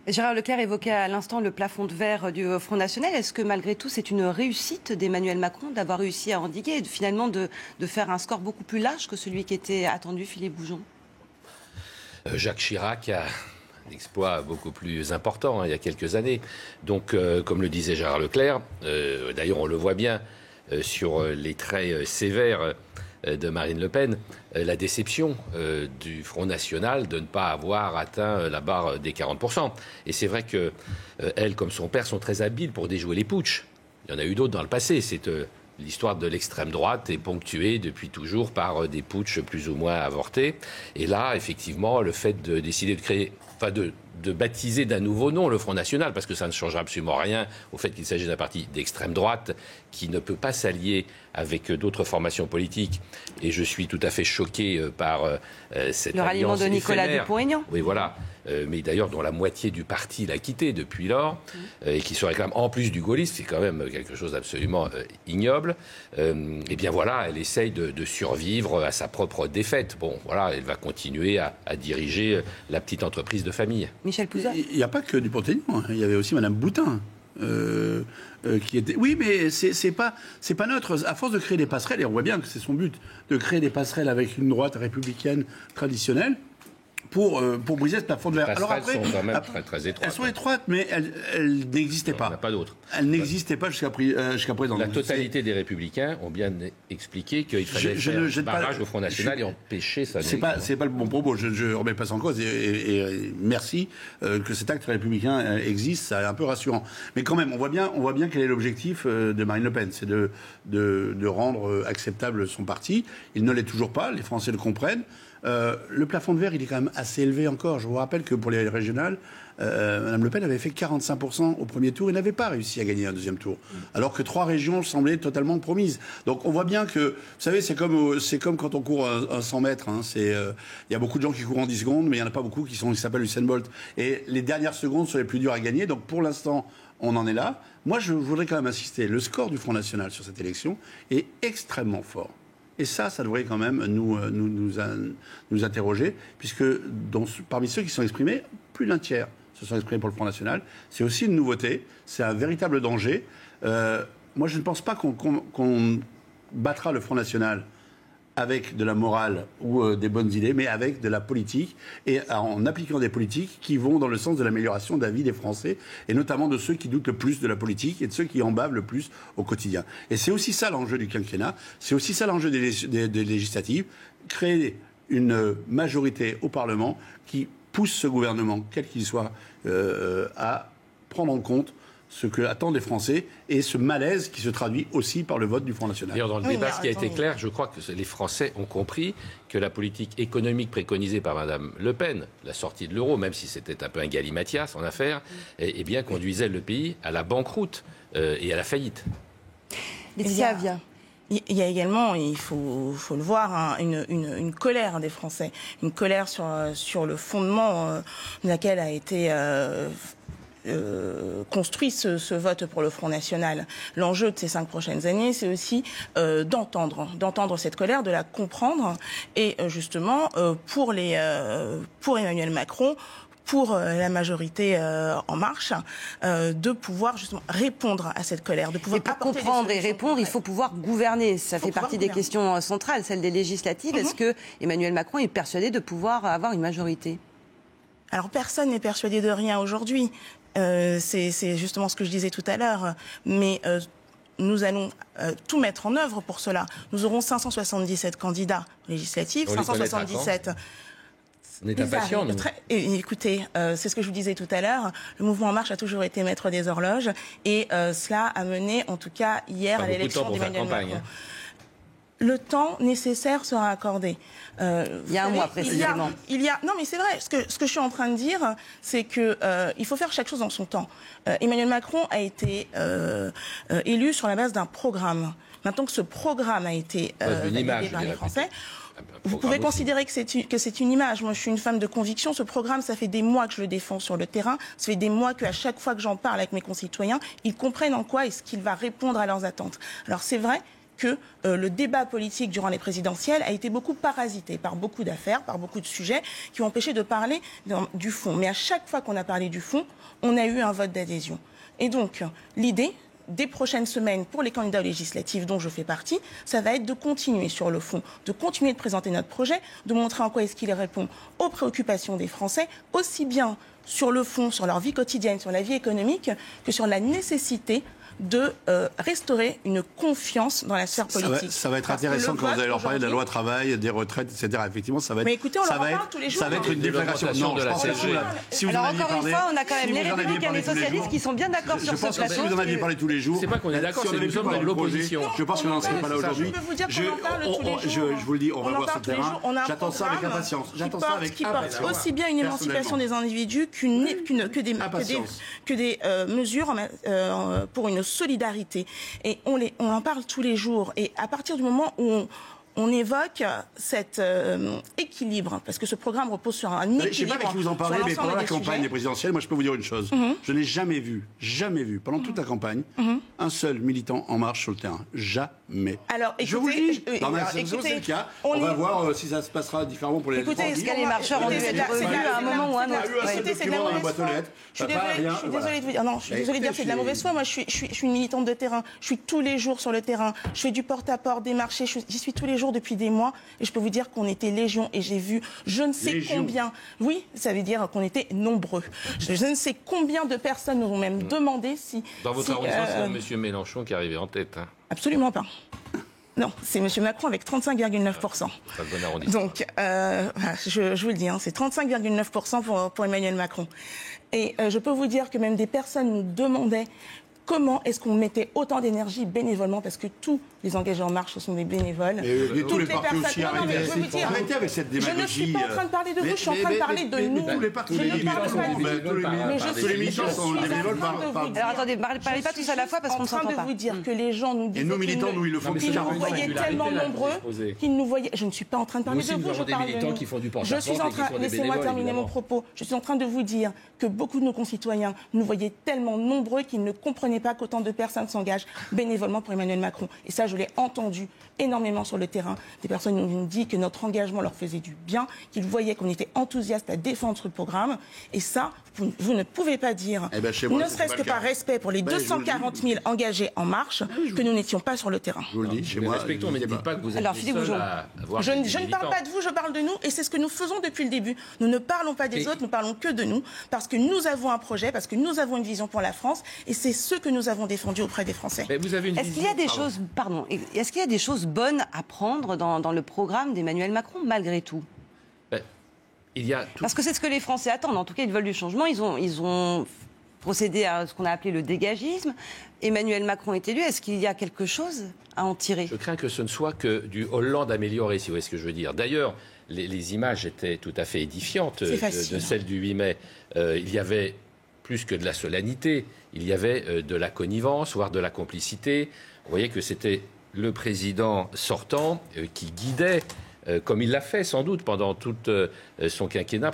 Gérard Leclerc évoquait à l'instant le plafond de verre du Front National. Est-ce que malgré tout c'est une réussite d'Emmanuel Macron d'avoir réussi à endiguer et finalement de faire un score beaucoup plus large que celui qui était attendu, Philippe Goujon? Jacques Chirac a un exploit beaucoup plus important il y a quelques années. Donc, comme le disait Gérard Leclerc, d'ailleurs on le voit bien sur les traits sévères de Marine Le Pen, la déception du Front National de ne pas avoir atteint la barre des 40%. Et c'est vrai qu'elle, comme son père, sont très habiles pour déjouer les putschs. Il y en a eu d'autres dans le passé. L'histoire de l'extrême droite est ponctuée depuis toujours par des putschs plus ou moins avortés. Et là, effectivement, le fait de décider de créer, de baptiser d'un nouveau nom le Front National, parce que ça ne changera absolument rien au fait qu'il s'agit d'un parti d'extrême droite qui ne peut pas s'allier avec d'autres formations politiques. Et je suis tout à fait choqué par cette alliance éphémère. Le ralliement de Nicolas Dupont-Aignan. Oui, voilà. Mais d'ailleurs dont la moitié du parti l'a quitté depuis lors, et qui se réclame en plus du gaullisme, c'est quand même quelque chose d'absolument ignoble. Et bien voilà, elle essaye de survivre à sa propre défaite. Bon, voilà, elle va continuer à diriger la petite entreprise de famille. Michel Pouzat. Il n'y a pas que Dupont-Aignan, hein. Il y avait aussi Madame Boutin. Qui était... Oui, mais c'est pas neutre. À force de créer des passerelles, et on voit bien que c'est son but, de créer des passerelles avec une droite républicaine traditionnelle, pour briser ce plafond de verre. Alors après, elles sont quand même très étroites. Elles sont étroites, mais elles n'existaient pas. Il n'y en a pas d'autres. Elles n'existaient pas jusqu'à présent. La totalité des Républicains ont bien expliqué qu'il fallait faire un barrage au Front National et empêcher ça. C'est pas le bon propos. Je ne remets pas ça en cause. Et merci que cet acte républicain existe. C'est un peu rassurant. Mais quand même, on voit bien quel est l'objectif de Marine Le Pen. C'est de rendre acceptable son parti. Il ne l'est toujours pas. Les Français le comprennent. Le plafond de verre, il est quand même assez élevé encore. Je vous rappelle que pour les régionales, Mme Le Pen avait fait 45% au premier tour et n'avait pas réussi à gagner un deuxième tour. Alors que 3 régions semblaient totalement promises. Donc on voit bien que, vous savez, c'est comme quand on court un 100 mètres. Hein. Il y a beaucoup de gens qui courent en 10 secondes, mais il n'y en a pas beaucoup qui s'appellent Usain Bolt. Et les dernières secondes sont les plus dures à gagner. Donc pour l'instant, on en est là. Moi, je voudrais quand même insister. Le score du Front National sur cette élection est extrêmement fort. Et ça devrait quand même nous interroger, puisque parmi ceux qui sont exprimés, plus d'un tiers se sont exprimés pour le Front National. C'est aussi une nouveauté, c'est un véritable danger. Moi, je ne pense pas qu'on battra le Front National avec de la morale ou des bonnes idées, mais avec de la politique, et en appliquant des politiques qui vont dans le sens de l'amélioration de la vie des Français, et notamment de ceux qui doutent le plus de la politique et de ceux qui en bavent le plus au quotidien. Et c'est aussi ça l'enjeu du quinquennat, c'est aussi ça l'enjeu des législatives, créer une majorité au Parlement qui pousse ce gouvernement, quel qu'il soit, à prendre en compte ce que attendent les Français et ce malaise qui se traduit aussi par le vote du Front National. D'ailleurs, dans le débat, ce qui a été clair, je crois que les Français ont compris que la politique économique préconisée par Mme Le Pen, la sortie de l'euro, même si c'était un peu un galimatias en affaires, eh bien, conduisait le pays à la banqueroute et à la faillite. Laetitia Avia. Il y a également, il faut le voir, hein, une colère des Français, une colère sur le fondement de laquelle a été construit ce vote pour le Front National. L'enjeu de ces 5 prochaines années, c'est aussi d'entendre cette colère, de la comprendre, et justement pour Emmanuel Macron, pour la majorité En Marche, de pouvoir justement répondre à cette colère, de pouvoir. Et pour comprendre et répondre, il faut pouvoir gouverner. Ça fait partie des questions centrales, celle des législatives. Est-ce que Emmanuel Macron est persuadé de pouvoir avoir une majorité ? Alors personne n'est persuadé de rien aujourd'hui. C'est justement ce que je disais tout à l'heure. Mais nous allons tout mettre en œuvre pour cela. Nous aurons 577 candidats législatifs, 577. On est impatients, nous. Écoutez, c'est ce que je vous disais tout à l'heure. Le mouvement En Marche a toujours été maître des horloges. Et cela a mené, en tout cas, hier à l'élection d'Emmanuel Macron. Le temps nécessaire sera accordé. Il y a un mois précisément. Non, mais c'est vrai. Ce que je suis en train de dire, c'est que il faut faire chaque chose en son temps. Emmanuel Macron a été élu sur la base d'un programme. Maintenant que ce programme a été validé par les Français, vous pouvez considérer que c'est une image. Moi, je suis une femme de conviction. Ce programme, ça fait des mois que je le défends sur le terrain. Ça fait des mois qu'à chaque fois que j'en parle avec mes concitoyens, ils comprennent en quoi est-ce qu'il va répondre à leurs attentes. Alors, c'est vrai que le débat politique durant les présidentielles a été beaucoup parasité par beaucoup d'affaires, par beaucoup de sujets qui ont empêché de parler du fond. Mais à chaque fois qu'on a parlé du fond, on a eu un vote d'adhésion. Et donc, l'idée des prochaines semaines pour les candidats aux législatives dont je fais partie, ça va être de continuer sur le fond, de continuer de présenter notre projet, de montrer en quoi est-ce qu'il répond aux préoccupations des Français, aussi bien sur le fond, sur leur vie quotidienne, sur la vie économique, que sur la nécessité de restaurer une confiance dans la sphère politique. Ça va être intéressant quand vous allez leur parler de la loi travail, des retraites, etc. Effectivement, ça va être. Mais écoutez, on leur en parle tous les jours. Ça va être une déflagration. Non, je pense que si vous Alors en aviez encore une parlé, fois, on a quand même si les vous en aviez Républicains et parlé les tous les socialistes jours, qui sont bien d'accord sur je ce pense que si plateau. vous en aviez parlé tous les jours, C'est pas qu'on est d'accord, si on c'est que avait nous pu sommes parler dans du projet, l'opposition. je pense qu'on n'en serait pas là aujourd'hui. Je peux vous dire qu'on en parle tous les jours. Je vous le dis, on va en voir ce parle tous les terrain. jours. On a un J'attends ça avec programme impatience. J'attends qui ça porte- avec qui porte impatience. aussi bien une émancipation des individus que des mesures pour une solidarité. Et on en parle tous les jours. Et à partir du moment où on évoque cet équilibre, parce que ce programme repose sur un équilibre. Je ne sais pas avec qui vous en parlez, mais pendant la campagne des présidentielles, moi je peux vous dire une chose. Je n'ai jamais vu, pendant toute la campagne, un seul militant En Marche sur le terrain. Jamais. Alors, je vous le dis, écoutez, dans ma c'est le cas. On va voir si ça se passera différemment pour les Écoutez, Est-ce que les marcheurs ont dû être revus à un moment ou à un autre? Écoutez, c'est de la mauvaise foi. Je suis désolée de vous dire. Non, je suis désolée de dire que c'est de la mauvaise foi. Moi, je suis une militante de terrain. Je suis tous les jours sur le terrain. Je fais du porte-à-porte, des marchés. J'y suis tous les jours depuis des mois. Et je peux vous dire qu'on était légion. Et j'ai vu je ne sais combien. Oui, ça veut dire qu'on était nombreux. Je ne sais combien de personnes nous ont même demandé si. Dans votre arrondissement, c'est M. Mélenchon qui est arrivé en tête. Absolument pas. Non, c'est M. Macron avec 35,9%. Pas le bon arrondissement. Donc, je vous le dis, c'est 35,9% pour Emmanuel Macron. Et je peux vous dire que même des personnes nous demandaient comment est-ce qu'on mettait autant d'énergie bénévolement, parce que tous les engagés En Marche, ce sont des bénévoles. Et tous les partis aussi, arrêtez avec cette démagogie. Je ne suis pas en train de parler de vous, je suis en train de parler de nous. Tous les partis, tous les militants sont des bénévoles. Alors attendez, parlez pas tous à la fois parce qu'on ne s'entend pas. Je suis en train de vous dire que les gens nous disent et nos militants, nous, ils le font qu'ils nous voyaient tellement nombreux qu'ils nous voyaient. Je ne suis pas en train de parler de vous, je parle de nous. Je suis en train, laissez-moi terminer mon propos. Je suis en train de vous dire que beaucoup de nos concitoyens nous voyaient tellement nombreux qu'ils ne comprenaient pas qu'autant de personnes s'engagent bénévolement pour Emmanuel Macron. Et ça, je l'ai entendu énormément sur le terrain. Des personnes nous ont dit que notre engagement leur faisait du bien, qu'ils voyaient qu'on était enthousiastes à défendre ce programme. Et ça, vous ne pouvez pas dire, ne serait-ce que par respect pour les 240 000 engagés En Marche, que nous n'étions pas sur le terrain. Je vous le dis, chez moi. Respectons, mais ne dites pas que vous êtes les seuls à avoir je ne parle pas de vous, je parle de nous. Et c'est ce que nous faisons depuis le début. Nous ne parlons pas des autres, nous parlons que de nous. Parce que nous avons un projet, parce que nous avons une vision pour la France. Et c'est ce que nous avons défendu auprès des Français. Mais vous avez une Est-ce qu'il y a des choses, est-ce qu'il y a des choses bonnes à prendre dans le programme d'Emmanuel Macron, malgré tout? Il y a tout... Parce que c'est ce que les Français attendent. En tout cas, ils veulent du changement. Ils ont procédé à ce qu'on a appelé le dégagisme. Emmanuel Macron est élu. Est-ce qu'il y a quelque chose à en tirer? Je crains que ce ne soit que du Hollande amélioré, si vous voyez ce que je veux dire. D'ailleurs, les images étaient tout à fait édifiantes de celles du 8 mai. Il y avait plus que de la solennité, il y avait de la connivence, voire de la complicité. Vous voyez que c'était le président sortant qui guidait, comme il l'a fait sans doute pendant tout son quinquennat,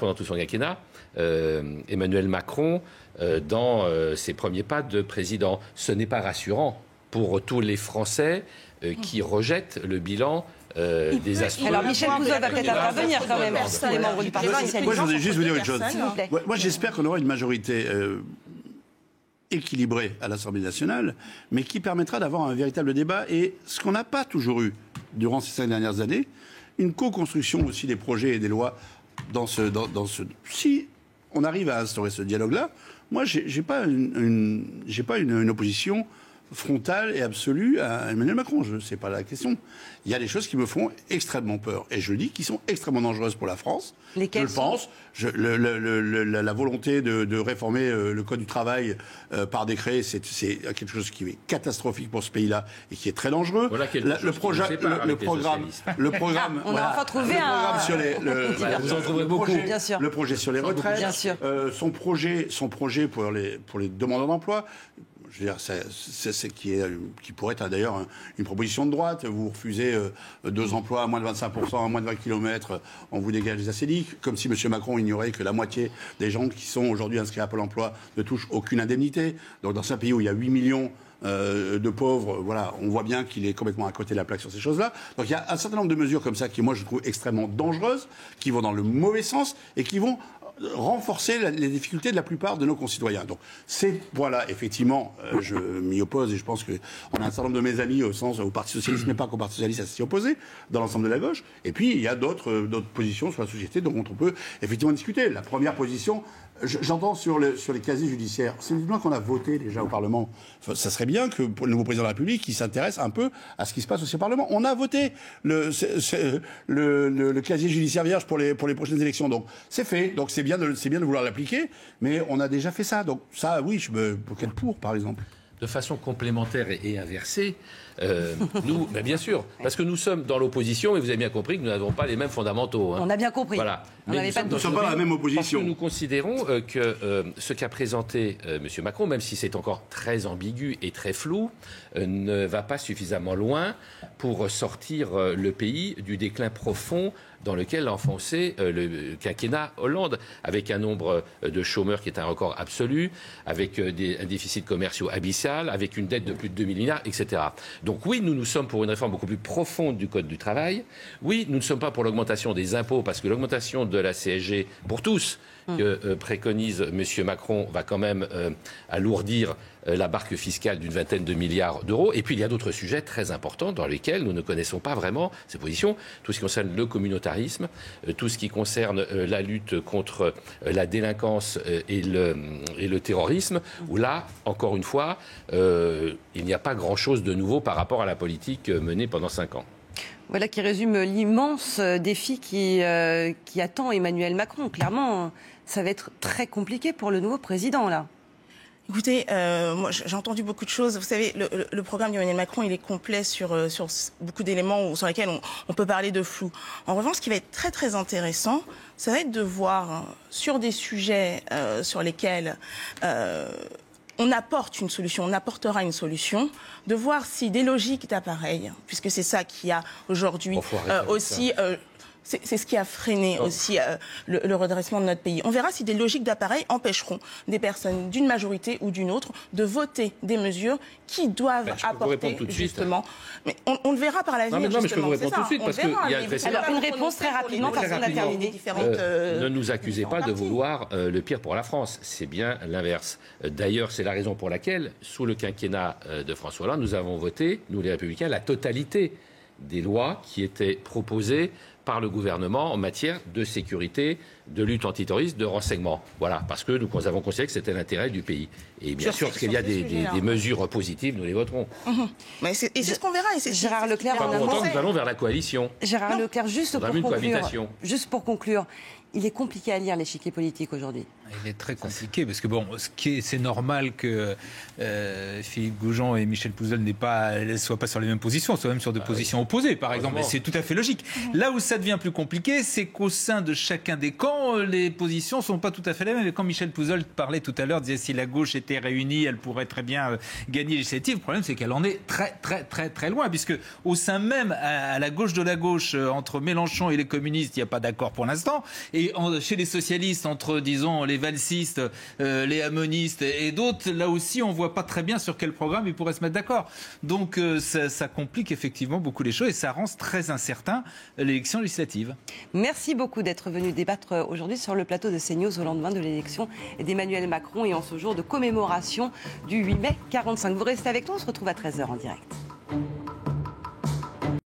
Emmanuel Macron dans ses premiers pas de président. Ce n'est pas rassurant pour tous les Français qui rejettent le bilan des astres. Alors Michel Couzeau va peut-être intervenir quand même. Les membres du Parlement. Moi, je voudrais juste vous dire une chose. S'il vous plaît. Moi, j'espère qu'on aura une majorité équilibrée à l'Assemblée nationale, mais qui permettra d'avoir un véritable débat. Et ce qu'on n'a pas toujours eu durant ces 5 dernières années, une co-construction aussi des projets et des lois dans ce. Si on arrive à instaurer ce dialogue-là, moi, j'ai pas une opposition frontale et absolue à Emmanuel Macron. C'est pas la question. Il y a des choses qui me font extrêmement peur. Et je le dis, qui sont extrêmement dangereuses pour la France. Lesquelles je le pense. La volonté de réformer le Code du travail par décret, c'est quelque chose qui est catastrophique pour ce pays-là et qui est très dangereux. Voilà le programme. On a enfin trouvé un... Vous en trouverez beaucoup. Bien sûr. Le projet sur les retraites. Bien sûr. Son projet pour les demandeurs d'emploi. Je veux dire, c'est qui pourrait être d'ailleurs une proposition de droite. Vous refusez 2 emplois à moins de 25%, à moins de 20 km, on vous dégage les ACDIC, comme si M. Macron ignorait que la moitié des gens qui sont aujourd'hui inscrits à Pôle emploi ne touchent aucune indemnité. Donc dans un pays où il y a 8 millions de pauvres, voilà, on voit bien qu'il est complètement à côté de la plaque sur ces choses-là. Donc il y a un certain nombre de mesures comme ça qui, moi, je trouve extrêmement dangereuses, qui vont dans le mauvais sens et qui vont renforcer les difficultés de la plupart de nos concitoyens. Donc, voilà, effectivement, je m'y oppose et je pense qu'on a un certain nombre de mes amis au Parti Socialiste, mais pas qu'au Parti Socialiste à s'y opposer, dans l'ensemble de la gauche. Et puis, il y a d'autres positions sur la société dont on peut effectivement discuter. La première position, j'entends sur les casiers judiciaires, c'est évidemment qu'on a voté déjà au Parlement. Enfin, ça serait bien que pour le nouveau président de la République, il s'intéresse un peu à ce qui se passe aussi au Parlement. On a voté le casier judiciaire vierge pour les prochaines élections. Donc, c'est fait. Donc, c'est bien de vouloir l'appliquer, mais on a déjà fait ça. Donc ça, oui, je me voterai pour, par exemple. De façon complémentaire et inversée, nous, ben bien sûr, parce que nous sommes dans l'opposition, et vous avez bien compris que nous n'avons pas les mêmes fondamentaux. On a bien compris. Voilà. Nous ne sommes pas dans la même opposition. Parce que nous considérons que ce qu'a présenté M. Macron, même si c'est encore très ambigu et très flou, ne va pas suffisamment loin pour sortir le pays du déclin profond dans lequel l'a enfoncé le quinquennat Hollande, avec un nombre de chômeurs qui est un record absolu, avec un déficit commercial abyssal, avec une dette de plus de 2 000 milliards, etc. Donc oui, nous sommes pour une réforme beaucoup plus profonde du Code du travail. Oui, nous ne sommes pas pour l'augmentation des impôts, parce que l'augmentation de la CSG pour tous, que préconise M. Macron, va quand même alourdir la barque fiscale d'une vingtaine de milliards d'euros. Et puis il y a d'autres sujets très importants dans lesquels nous ne connaissons pas vraiment ces positions. Tout ce qui concerne le communautarisme, tout ce qui concerne la lutte contre la délinquance et le terrorisme, où là, encore une fois, il n'y a pas grand-chose de nouveau par rapport à la politique menée pendant 5 ans. Voilà qui résume l'immense défi qui attend Emmanuel Macron. Clairement, ça va être très compliqué pour le nouveau président, là. Écoutez, moi j'ai entendu beaucoup de choses. Vous savez, le programme d'Emmanuel Macron, il est complet sur beaucoup d'éléments sur lesquels on peut parler de flou. En revanche, ce qui va être très très intéressant, ça va être de voir sur des sujets sur lesquels on apporte une solution, on apportera une solution, de voir si des logiques d'appareil, puisque c'est ça qui a aujourd'hui aussi... C'est ce qui a freiné aussi le redressement de notre pays. On verra si des logiques d'appareil empêcheront des personnes d'une majorité ou d'une autre de voter des mesures qui doivent apporter justement. Mais on le verra par l'avenir. Non, mais je peux vous répondre tout de suite parce qu'il y a Alors une réponse très rapidement parce qu'on a terminé. Ne nous accusez pas de vouloir le pire pour la France. C'est bien l'inverse. D'ailleurs, c'est la raison pour laquelle, sous le quinquennat de François Hollande, nous avons voté, nous les Républicains, la totalité des lois qui étaient proposées par le gouvernement en matière de sécurité, de lutte antiterroriste, de renseignement. Voilà, parce que nous avons considéré que c'était l'intérêt du pays. Et bien sûr, qu'il y a des mesures positives, nous les voterons. Mais c'est ce qu'on verra. Gérard Leclerc, pas pour autant que nous allons vers la coalition. Gérard Leclerc, juste pour conclure, il est compliqué à lire l'échiquier politique aujourd'hui. Il est très compliqué parce que c'est normal que Philippe Goujon et Michel Pouzel ne soient pas sur les mêmes positions, soient même sur des positions opposées, par exemple. Mais c'est tout à fait logique. Là où ça devient plus compliqué, c'est qu'au sein de chacun des camps, les positions ne sont pas tout à fait les mêmes. Et quand Michel Pouzel parlait tout à l'heure, disait si la gauche était réunie, elle pourrait très bien gagner législative. Le problème, c'est qu'elle en est très, très, très, très loin, puisque au sein même, à la gauche de la gauche, entre Mélenchon et les communistes, il n'y a pas d'accord pour l'instant. Et chez les socialistes, entre, disons, les valsistes, les hammonistes et d'autres, là aussi, on ne voit pas très bien sur quel programme ils pourraient se mettre d'accord. Donc, ça complique effectivement beaucoup les choses et ça rend très incertain l'élection législative. Merci beaucoup d'être venu débattre aujourd'hui sur le plateau de CNews au lendemain de l'élection d'Emmanuel Macron et en ce jour de commémoration du 8 mai 45. Vous restez avec nous, on se retrouve à 13h en direct.